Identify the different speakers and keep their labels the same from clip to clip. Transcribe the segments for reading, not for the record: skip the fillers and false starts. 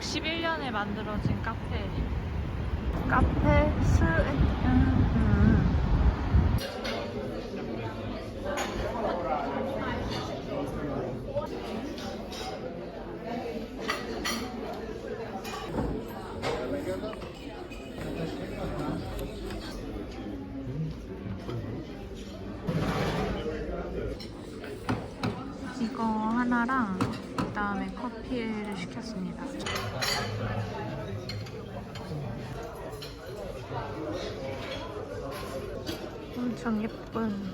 Speaker 1: 1961년에 만들어진 카페. 카페 스. 이거 하나랑 그다음에 커피를 시켰습니다. 엄청 예쁜.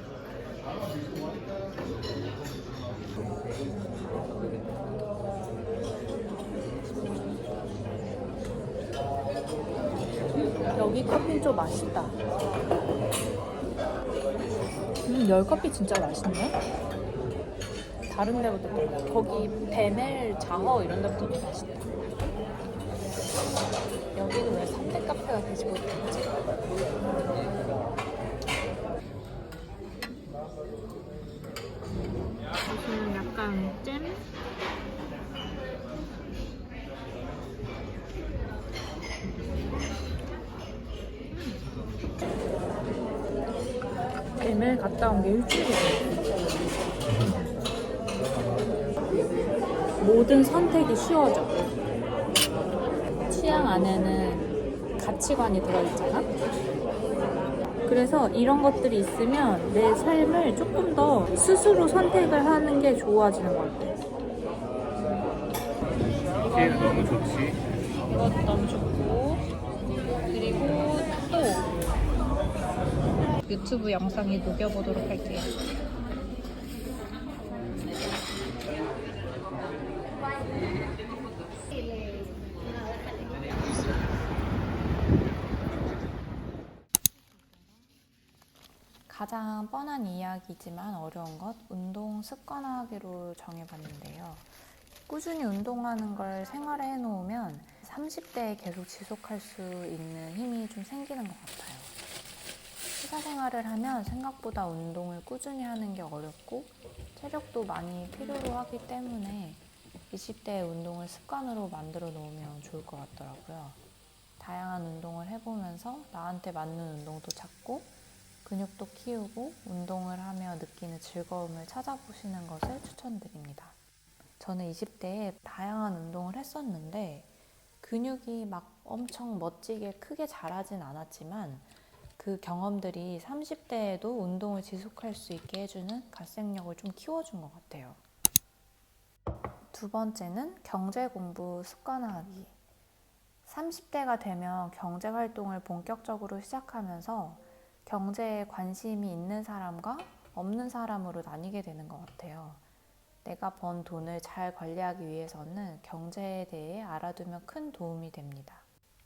Speaker 1: 여기 커피는 좀 맛있다. 열커피 진짜 맛있네. 다른 데보다 거기 베멜 장어 이런 데보다 더 맛있다. 여기는 왜 3대 카페가 되지 못했지? 무슨 약간 잼? 베멜 갔다 온 게 일주일이 됐어. 모든 선택이 쉬워져. 취향 안에는 가치관이 들어있잖아? 그래서 이런 것들이 있으면 내 삶을 조금 더 스스로 선택을 하는 게 좋아지는 것 같아.
Speaker 2: 이게 너무 좋지.
Speaker 1: 이것도 너무 좋고, 그리고 또 유튜브 영상에 녹여보도록 할게요. 가장 뻔한 이야기지만 어려운 것, 운동 습관화하기로 정해봤는데요. 꾸준히 운동하는 걸 생활에 해놓으면 30대에 계속 지속할 수 있는 힘이 좀 생기는 것 같아요. 회사 생활을 하면 생각보다 운동을 꾸준히 하는 게 어렵고 체력도 많이 필요로 하기 때문에 20대에 운동을 습관으로 만들어 놓으면 좋을 것 같더라고요. 다양한 운동을 해보면서 나한테 맞는 운동도 찾고 근육도 키우고 운동을 하며 느끼는 즐거움을 찾아보시는 것을 추천드립니다. 저는 20대에 다양한 운동을 했었는데 근육이 막 엄청 멋지게 크게 자라진 않았지만 그 경험들이 30대에도 운동을 지속할 수 있게 해주는 갓생력을 좀 키워준 것 같아요. 두 번째는 경제 공부 습관화하기. 30대가 되면 경제 활동을 본격적으로 시작하면서 경제에 관심이 있는 사람과 없는 사람으로 나뉘게 되는 것 같아요. 내가 번 돈을 잘 관리하기 위해서는 경제에 대해 알아두면 큰 도움이 됩니다.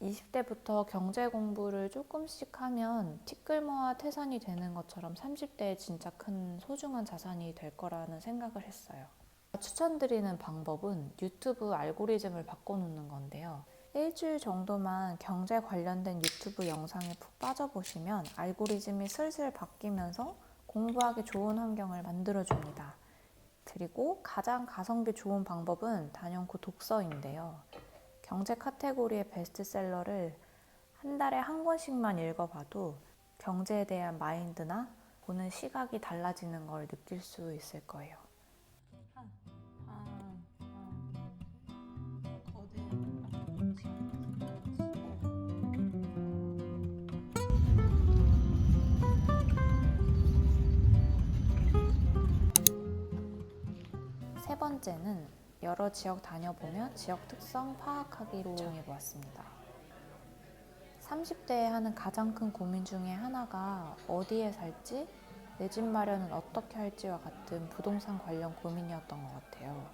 Speaker 1: 20대부터 경제 공부를 조금씩 하면 티끌모아 태산이 되는 것처럼 30대에 진짜 큰 소중한 자산이 될 거라는 생각을 했어요. 추천드리는 방법은 유튜브 알고리즘을 바꿔놓는 건데요. 일주일 정도만 경제 관련된 유튜브 영상에 푹 빠져보시면 알고리즘이 슬슬 바뀌면서 공부하기 좋은 환경을 만들어줍니다. 그리고 가장 가성비 좋은 방법은 단연코 독서인데요. 경제 카테고리의 베스트셀러를 한 달에 한 권씩만 읽어봐도 경제에 대한 마인드나 보는 시각이 달라지는 걸 느낄 수 있을 거예요. 세 번째는 여러 지역 다녀보며 지역 특성 파악하기로 정해보았습니다. 30대에 하는 가장 큰 고민 중에 하나가 어디에 살지, 내 집 마련은 어떻게 할지와 같은 부동산 관련 고민이었던 것 같아요.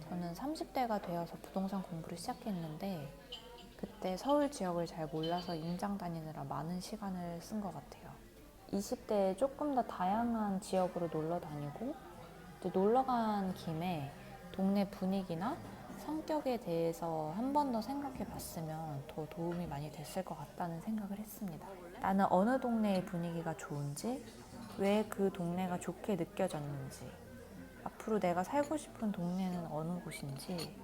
Speaker 1: 저는 30대가 되어서 부동산 공부를 시작했는데 그때 서울 지역을 잘 몰라서 임장 다니느라 많은 시간을 쓴 것 같아요. 20대에 조금 더 다양한 지역으로 놀러 다니고 놀러 간 김에 동네 분위기나 성격에 대해서 한 번 더 생각해 봤으면 더 도움이 많이 됐을 것 같다는 생각을 했습니다. 나는 어느 동네의 분위기가 좋은지, 왜 그 동네가 좋게 느껴졌는지, 앞으로 내가 살고 싶은 동네는 어느 곳인지,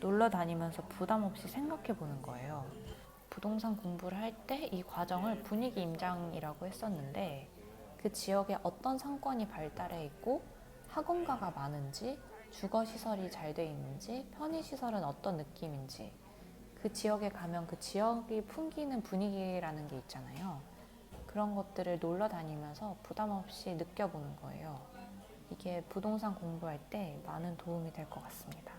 Speaker 1: 놀러 다니면서 부담 없이 생각해 보는 거예요. 부동산 공부를 할 때 이 과정을 분위기 임장이라고 했었는데 그 지역에 어떤 상권이 발달해 있고 학원가가 많은지, 주거시설이 잘 돼 있는지, 편의시설은 어떤 느낌인지, 그 지역에 가면 그 지역이 풍기는 분위기라는 게 있잖아요. 그런 것들을 놀러 다니면서 부담 없이 느껴보는 거예요. 이게 부동산 공부할 때 많은 도움이 될 것 같습니다.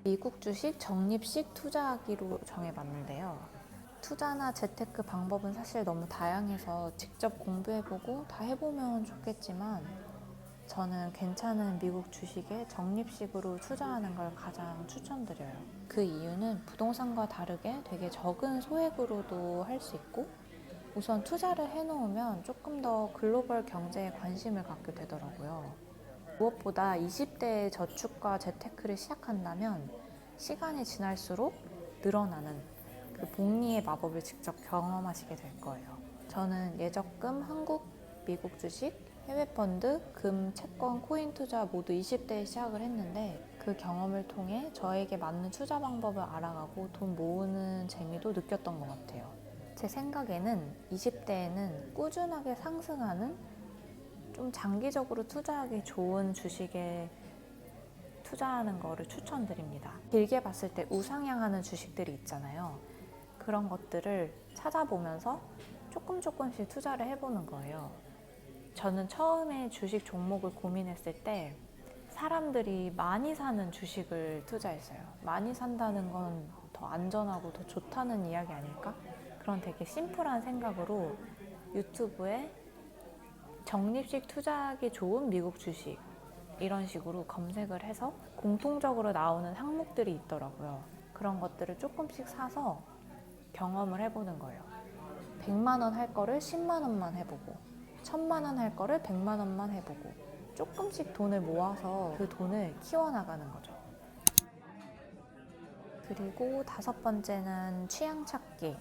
Speaker 1: 미국 주식 적립식 투자하기로 정해봤는데요. 투자나 재테크 방법은 사실 너무 다양해서 직접 공부해보고 다 해보면 좋겠지만 저는 괜찮은 미국 주식에 적립식으로 투자하는 걸 가장 추천드려요. 그 이유는 부동산과 다르게 되게 적은 소액으로도 할 수 있고 우선 투자를 해놓으면 조금 더 글로벌 경제에 관심을 갖게 되더라고요. 무엇보다 20대에 저축과 재테크를 시작한다면 시간이 지날수록 늘어나는 그 복리의 마법을 직접 경험하시게 될 거예요. 저는 예적금, 한국, 미국 주식, 해외 펀드, 금, 채권, 코인 투자 모두 20대에 시작을 했는데 그 경험을 통해 저에게 맞는 투자 방법을 알아가고 돈 모으는 재미도 느꼈던 것 같아요. 제 생각에는 20대에는 꾸준하게 상승하는 좀 장기적으로 투자하기 좋은 주식에 투자하는 거를 추천드립니다. 길게 봤을 때 우상향하는 주식들이 있잖아요. 그런 것들을 찾아보면서 조금씩 투자를 해보는 거예요. 저는 처음에 주식 종목을 고민했을 때 사람들이 많이 사는 주식을 투자했어요. 많이 산다는 건 더 안전하고 더 좋다는 이야기 아닐까? 그런 되게 심플한 생각으로 유튜브에 적립식 투자하기 좋은 미국 주식 이런 식으로 검색을 해서 공통적으로 나오는 항목들이 있더라고요. 그런 것들을 조금씩 사서 경험을 해보는 거예요. 100만 원 할 거를 10만 원만 해보고 1000만 원 할 거를 100만 원만 해보고 조금씩 돈을 모아서 그 돈을 키워나가는 거죠. 그리고 5번째는 취향 찾기.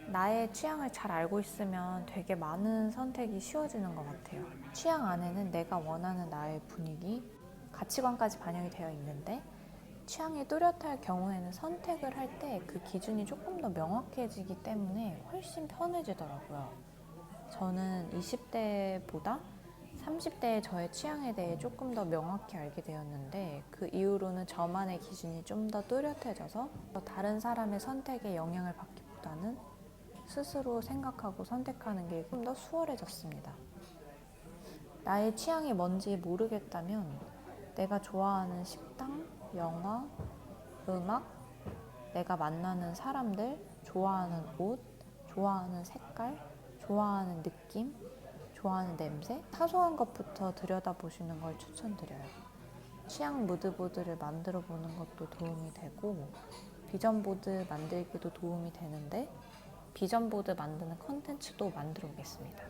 Speaker 1: 나의 취향을 잘 알고 있으면 되게 많은 선택이 쉬워지는 것 같아요. 취향 안에는 내가 원하는 나의 분위기, 가치관까지 반영이 되어 있는데 취향이 뚜렷할 경우에는 선택을 할 때 그 기준이 조금 더 명확해지기 때문에 훨씬 편해지더라고요. 저는 20대보다 30대의 저의 취향에 대해 조금 더 명확히 알게 되었는데 그 이후로는 저만의 기준이 좀 더 뚜렷해져서 다른 사람의 선택에 영향을 받기보다는 스스로 생각하고 선택하는 게 좀 더 수월해졌습니다. 나의 취향이 뭔지 모르겠다면 내가 좋아하는 식당, 영화, 음악, 내가 만나는 사람들, 좋아하는 옷, 좋아하는 색깔, 좋아하는 느낌, 좋아하는 냄새, 사소한 것부터 들여다보시는 걸 추천드려요. 취향 무드보드를 만들어 보는 것도 도움이 되고 비전보드 만들기도 도움이 되는데 비전보드 만드는 컨텐츠도 만들어 보겠습니다.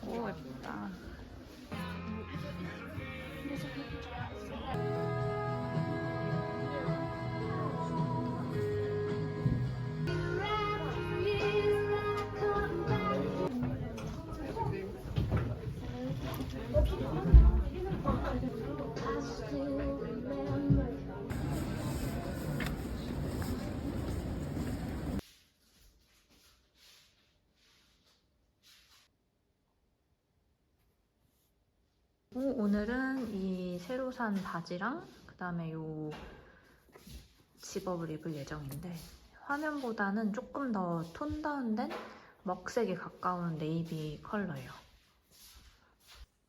Speaker 1: 오, 예쁘다. 오늘은 이 새로 산 바지랑 그다음에 요 집업을 입을 예정인데 화면보다는 조금 더 톤 다운된 먹색에 가까운 네이비 컬러예요.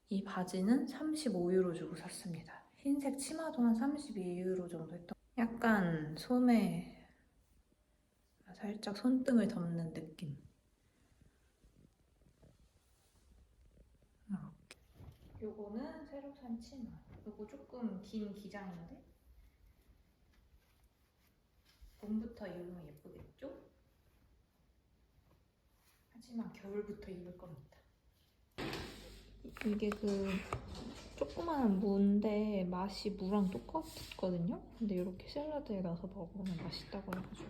Speaker 1: 이 바지는 35유로 주고 샀습니다. 흰색 치마도 한 32유로 정도 했던 약간 소매 살짝 손등을 덮는 느낌. 요거는 새로 산 치마. 요거 조금 긴 기장인데 봄부터 입으면 예쁘겠죠? 하지만 겨울부터 입을 겁니다. 이게 그 조그마한 무인데 맛이 무랑 똑같거든요? 근데 이렇게 샐러드에 넣어서 먹으면 맛있다고 해가지고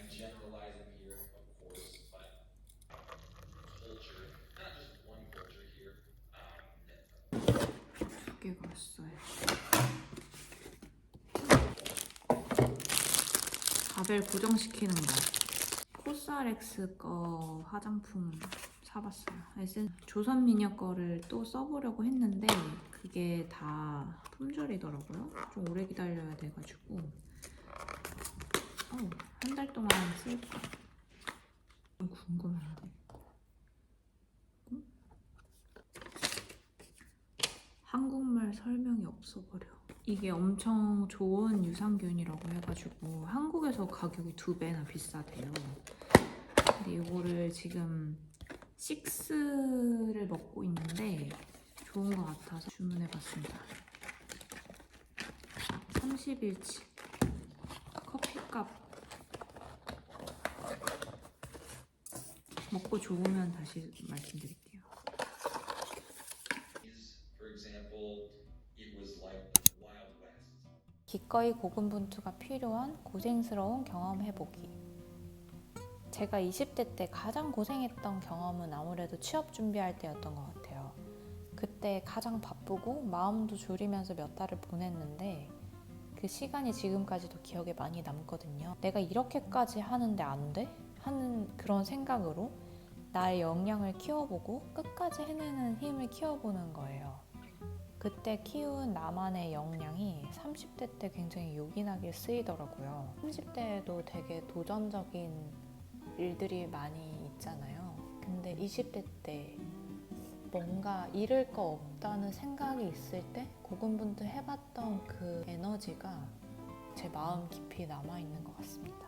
Speaker 3: generalizing here, of course, but culture, not just one culture here.
Speaker 1: 두 개가 왔어요. 바벨 고정시키는 거. 코스알엑스 거 화장품 사봤어요. 조선 미녀 거를 또 써보려고 했는데 그게 다 품절이더라고요. 좀 오래 기다려야 돼가지고 한 달 동안 쓸까? 좀 궁금한데. 한국말 설명이 없어버려. 이게 엄청 좋은 유산균이라고 해가지고 한국에서 가격이 2배나 비싸대요. 근데 이거를 지금 6를 먹고 있는데 좋은 것 같아서 주문해봤습니다. 30일치 커피값 먹고 좋으면 다시 말씀드릴게요.
Speaker 3: For example, it was like the Wild West.
Speaker 1: 기꺼이 고군분투가 필요한 고생스러운 경험 해보기. 제가 20대 때 가장 고생했던 경험은 아무래도 취업 준비할 때였던 것 같아요. 그때 가장 바쁘고 마음도 졸이면서 몇 달을 보냈는데 그 시간이 지금까지도 기억에 많이 남거든요. 내가 이렇게까지 하는데 안 돼? 하는 그런 생각으로 나의 역량을 키워보고 끝까지 해내는 힘을 키워보는 거예요. 그때 키운 나만의 역량이 30대 때 굉장히 요긴하게 쓰이더라고요. 30대에도 되게 도전적인 일들이 많이 있잖아요. 근데 20대 때 뭔가 잃을 거 없다는 생각이 있을 때 고군분투 해봤던 그 에너지가 제 마음 깊이 남아있는 것 같습니다.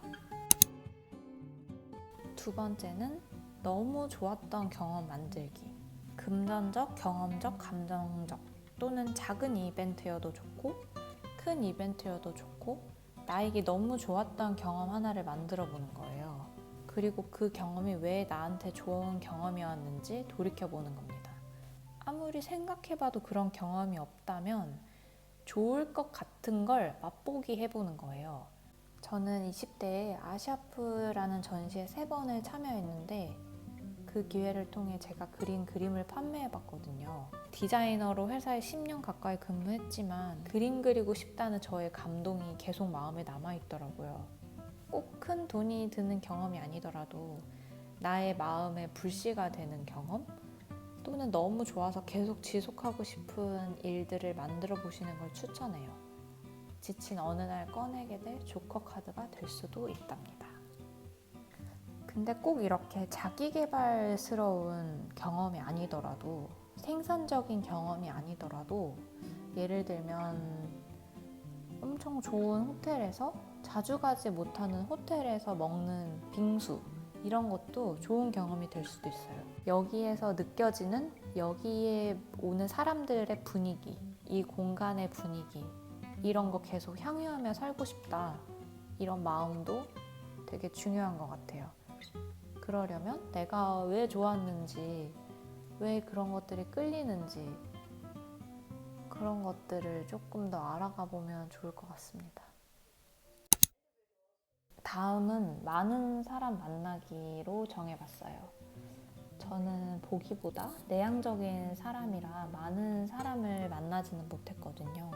Speaker 1: 두 번째는 너무 좋았던 경험 만들기. 금전적, 경험적, 감정적 또는 작은 이벤트여도 좋고 큰 이벤트여도 좋고 나에게 너무 좋았던 경험 하나를 만들어 보는 거예요. 그리고 그 경험이 왜 나한테 좋은 경험이었는지 돌이켜보는 겁니다. 아무리 생각해봐도 그런 경험이 없다면 좋을 것 같은 걸 맛보기 해보는 거예요. 저는 20대에 아시아프라는 전시에 3번을 참여했는데 그 기회를 통해 제가 그린 그림을 판매해봤거든요. 디자이너로 회사에 10년 가까이 근무했지만 그림 그리고 싶다는 저의 감동이 계속 마음에 남아있더라고요. 꼭 큰 돈이 드는 경험이 아니더라도 나의 마음에 불씨가 되는 경험? 또는 너무 좋아서 계속 지속하고 싶은 일들을 만들어 보시는 걸 추천해요. 지친 어느 날 꺼내게 될 조커 카드가 될 수도 있답니다. 근데 꼭 이렇게 자기계발스러운 경험이 아니더라도 생산적인 경험이 아니더라도 예를 들면 엄청 좋은 호텔에서 자주 가지 못하는 호텔에서 먹는 빙수 이런 것도 좋은 경험이 될 수도 있어요. 여기에서 느껴지는 여기에 오는 사람들의 분위기, 이 공간의 분위기 이런 거 계속 향유하며 살고 싶다 이런 마음도 되게 중요한 것 같아요. 그러려면 내가 왜 좋았는지 왜 그런 것들이 끌리는지 그런 것들을 조금 더 알아가 보면 좋을 것 같습니다. 다음은 많은 사람 만나기로 정해봤어요. 저는 보기보다 내향적인 사람이라 많은 사람을 만나지는 못했거든요.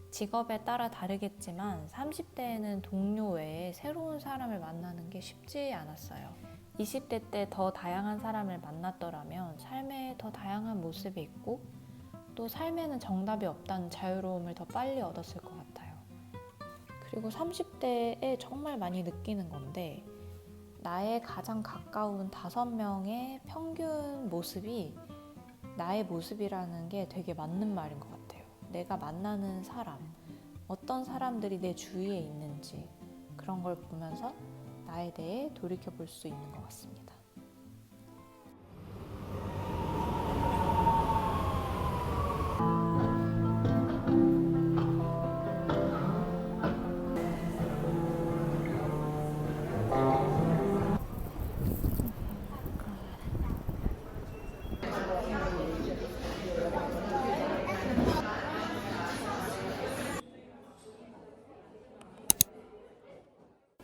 Speaker 1: 직업에 따라 다르겠지만 30대에는 동료 외에 새로운 사람을 만나는 게 쉽지 않았어요. 20대 때 더 다양한 사람을 만났더라면 삶에 더 다양한 모습이 있고 또 삶에는 정답이 없다는 자유로움을 더 빨리 얻었을 것 같아요. 그리고 30대에 정말 많이 느끼는 건데 나의 가장 가까운 5명의 평균 모습이 나의 모습이라는 게 되게 맞는 말인 것 같아요. 내가 만나는 사람, 어떤 사람들이 내 주위에 있는지 그런 걸 보면서 나에 대해 돌이켜볼 수 있는 것 같습니다.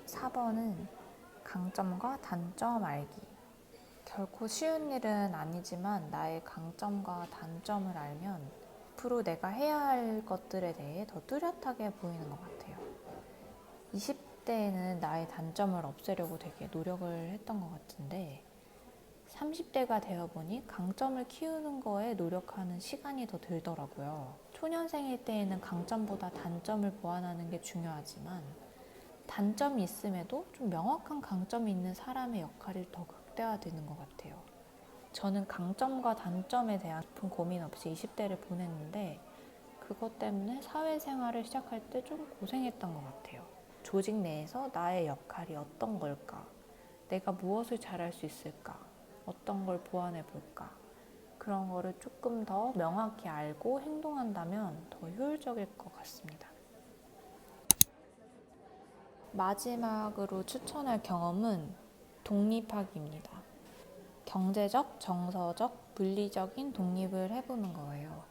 Speaker 1: (4번은) 강점과 단점 알기. 결코 쉬운 일은 아니지만 나의 강점과 단점을 알면 앞으로 내가 해야 할 것들에 대해 더 뚜렷하게 보이는 것 같아요. 20대에는 나의 단점을 없애려고 되게 노력을 했던 것 같은데 30대가 되어보니 강점을 키우는 거에 노력하는 시간이 더 들더라고요. 초년생일 때에는 강점보다 단점을 보완하는 게 중요하지만 단점이 있음에도 좀 명확한 강점이 있는 사람의 역할이 더 극대화되는 것 같아요. 저는 강점과 단점에 대한 깊은 고민 없이 20대를 보냈는데 그것 때문에 사회생활을 시작할 때 좀 고생했던 것 같아요. 조직 내에서 나의 역할이 어떤 걸까? 내가 무엇을 잘할 수 있을까? 어떤 걸 보완해 볼까? 그런 거를 조금 더 명확히 알고 행동한다면 더 효율적일 것 같습니다. 마지막으로 추천할 경험은 독립하기입니다. 경제적, 정서적, 물리적인 독립을 해보는 거예요.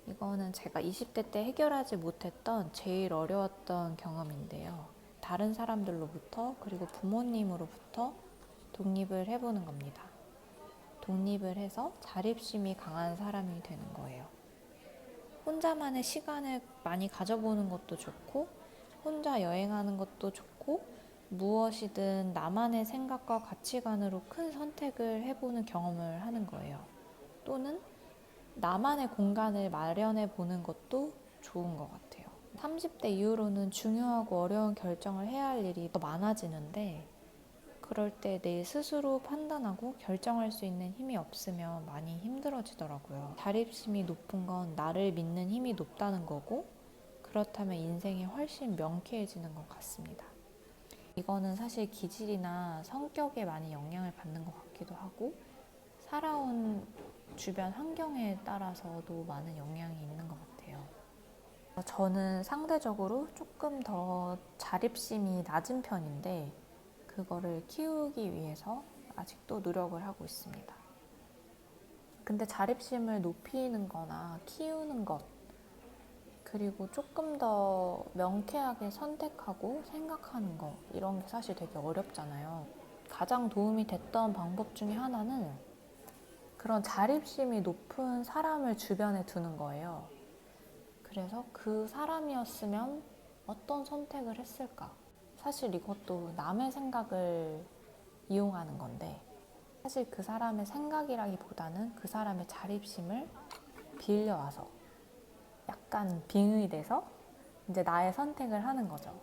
Speaker 1: 이거는 제가 20대 때 해결하지 못했던 제일 어려웠던 경험인데요. 다른 사람들로부터 그리고 부모님으로부터 독립을 해보는 겁니다. 독립을 해서 자립심이 강한 사람이 되는 거예요. 혼자만의 시간을 많이 가져보는 것도 좋고 혼자 여행하는 것도 좋고 무엇이든 나만의 생각과 가치관으로 큰 선택을 해보는 경험을 하는 거예요. 또는 나만의 공간을 마련해 보는 것도 좋은 것 같아요. 30대 이후로는 중요하고 어려운 결정을 해야 할 일이 더 많아지는데 그럴 때 내 스스로 판단하고 결정할 수 있는 힘이 없으면 많이 힘들어지더라고요. 자립심이 높은 건 나를 믿는 힘이 높다는 거고 그렇다면 인생이 훨씬 명쾌해지는 것 같습니다. 이거는 사실 기질이나 성격에 많이 영향을 받는 것 같기도 하고 살아온 주변 환경에 따라서도 많은 영향이 있는 것 같아요. 저는 상대적으로 조금 더 자립심이 낮은 편인데 그거를 키우기 위해서 아직도 노력을 하고 있습니다. 근데 자립심을 높이는 거나 키우는 것 그리고 조금 더 명쾌하게 선택하고 생각하는 거 이런 게 사실 되게 어렵잖아요. 가장 도움이 됐던 방법 중에 하나는 그런 자립심이 높은 사람을 주변에 두는 거예요. 그래서 그 사람이었으면 어떤 선택을 했을까? 사실 이것도 남의 생각을 이용하는 건데 사실 그 사람의 생각이라기보다는 그 사람의 자립심을 빌려와서 약간 빙의 돼서 이제 나의 선택을 하는 거죠.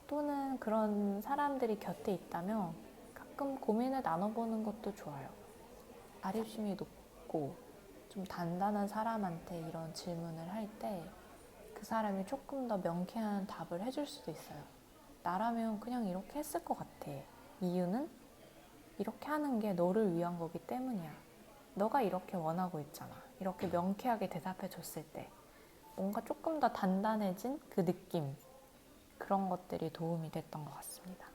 Speaker 1: 또는 그런 사람들이 곁에 있다면 가끔 고민을 나눠보는 것도 좋아요. 자립심이 높고 좀 단단한 사람한테 이런 질문을 할 때 그 사람이 조금 더 명쾌한 답을 해줄 수도 있어요. 나라면 그냥 이렇게 했을 것 같아. 이유는 이렇게 하는 게 너를 위한 거기 때문이야. 너가 이렇게 원하고 있잖아. 이렇게 명쾌하게 대답해 줬을 때 뭔가 조금 더 단단해진 그 느낌 그런 것들이 도움이 됐던 것 같습니다.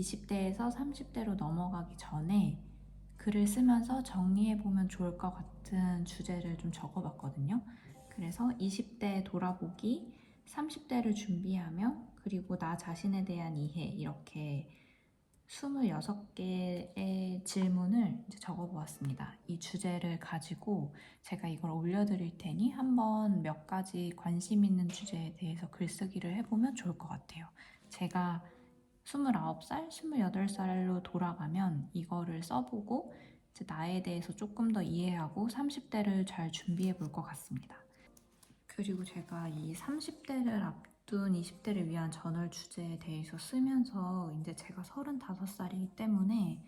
Speaker 1: 20대에서 30대로 넘어가기 전에 글을 쓰면서 정리해보면 좋을 것 같은 주제를 좀 적어봤거든요. 그래서 20대 돌아보기, 30대를 준비하며, 그리고 나 자신에 대한 이해, 이렇게 26개의 질문을 이제 적어보았습니다. 이 주제를 가지고 제가 이걸 올려드릴 테니 한번 몇 가지 관심 있는 주제에 대해서 글쓰기를 해보면 좋을 것 같아요. 제가 29살, 28살로 돌아가면 이거를 써보고 이제 나에 대해서 조금 더 이해하고 30대를 잘 준비해 볼 것 같습니다. 그리고 제가 이 30대를 앞둔 20대를 위한 저널 주제에 대해서 쓰면서 이제 제가 35살이기 때문에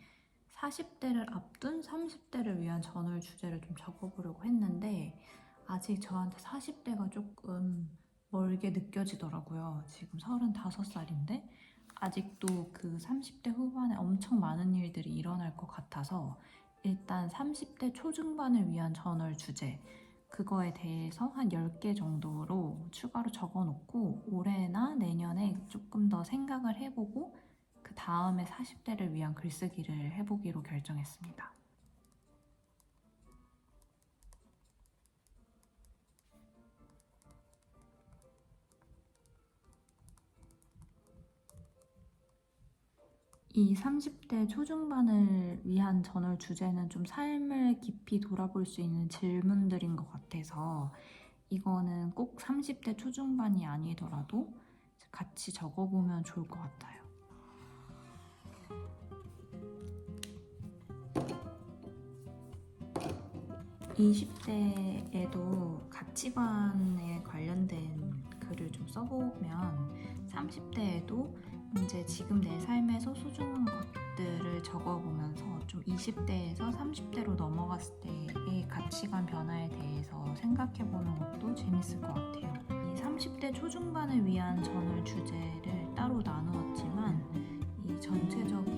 Speaker 1: 40대를 앞둔 30대를 위한 저널 주제를 좀 적어보려고 했는데 아직 저한테 40대가 조금 멀게 느껴지더라고요. 지금 35살인데 아직도 그 30대 후반에 엄청 많은 일들이 일어날 것 같아서 일단 30대 초중반을 위한 저널 주제 그거에 대해서 한 10개 정도로 추가로 적어놓고 올해나 내년에 조금 더 생각을 해보고 그 다음에 40대를 위한 글쓰기를 해보기로 결정했습니다. 이 30대 초중반을 위한 저널 주제는 좀 삶을 깊이 돌아볼 수 있는 질문들인 것 같아서 이거는 꼭 30대 초중반이 아니더라도 같이 적어보면 좋을 것 같아요. 20대에도 가치관에 관련된 글을 좀 써보면 30대에도 이제 지금 내 삶에서 소중한 것들을 적어보면서 좀 20대에서 30대로 넘어갔을 때의 가치관 변화에 대해서 생각해보는 것도 재밌을 것 같아요. 이 30대 초중반을 위한 저널 주제를 따로 나누었지만 이 전체적인